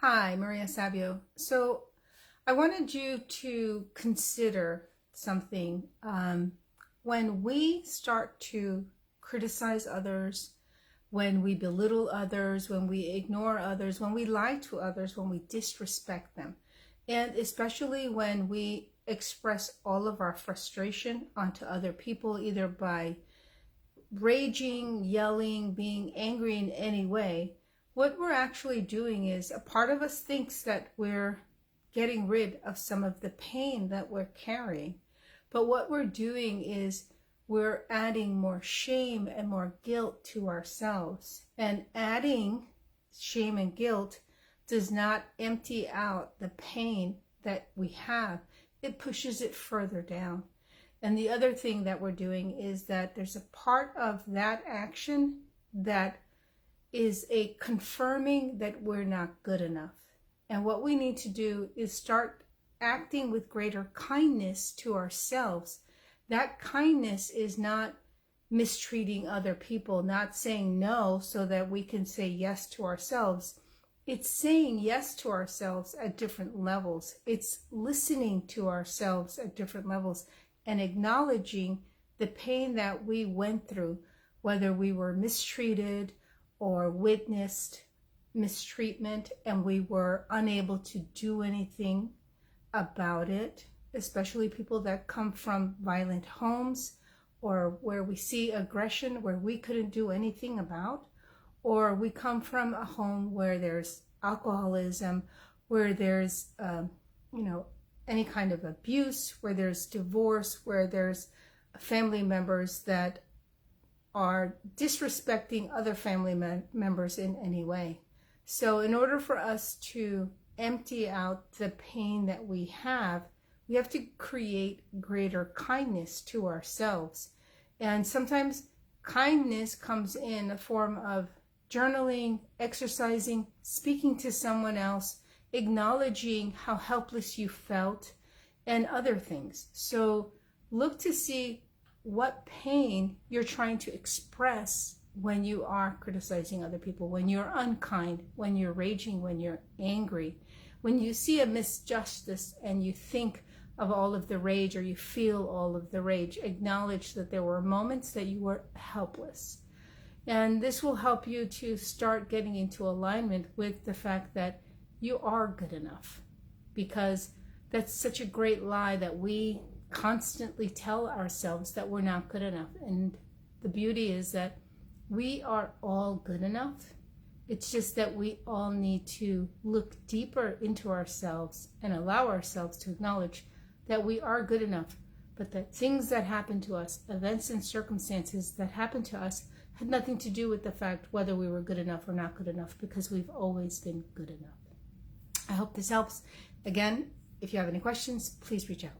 Hi, Maria Savio. So I wanted you to consider something. When we start to criticize others, when we belittle others, when we ignore others, when we lie to others, when we disrespect them, and especially when we express all of our frustration onto other people, either by raging, yelling, being angry in any way, what we're actually doing is a part of us thinks that we're getting rid of some of the pain that we're carrying. But what we're doing is we're adding more shame and more guilt to ourselves. And adding shame and guilt does not empty out the pain that we have. It pushes it further down. And the other thing that we're doing is that there's a part of that action that is a confirming that we're not good enough. And what we need to do is start acting with greater kindness to ourselves. That kindness is not mistreating other people, not saying no so that we can say yes to ourselves. It's saying yes to ourselves at different levels. It's listening to ourselves at different levels and acknowledging the pain that we went through, whether we were mistreated or witnessed mistreatment and we were unable to do anything about it, especially people that come from violent homes or where we see aggression where we couldn't do anything about, or we come from a home where there's alcoholism, where there's any kind of abuse, where there's divorce, where there's family members that are disrespecting other family members in any way. So in order for us to empty out the pain that we have to create greater kindness to ourselves. And sometimes kindness comes in a form of journaling, exercising, speaking to someone else, acknowledging how helpless you felt, and other things. So look to see what pain you're trying to express when you are criticizing other people, when you're unkind, when you're raging, when you're angry, when you see a misjustice and you think of all of the rage or you feel all of the rage. Acknowledge that there were moments that you were helpless. And this will help you to start getting into alignment with the fact that you are good enough, because that's such a great lie that we constantly tell ourselves, that we're not good enough. And the beauty is that we are all good enough. It's just that we all need to look deeper into ourselves and allow ourselves to acknowledge that we are good enough, but that things that happen to us, events and circumstances that happen to us, had nothing to do with the fact whether we were good enough or not good enough, because we've always been good enough. I hope this helps. Again, if you have any questions, please reach out.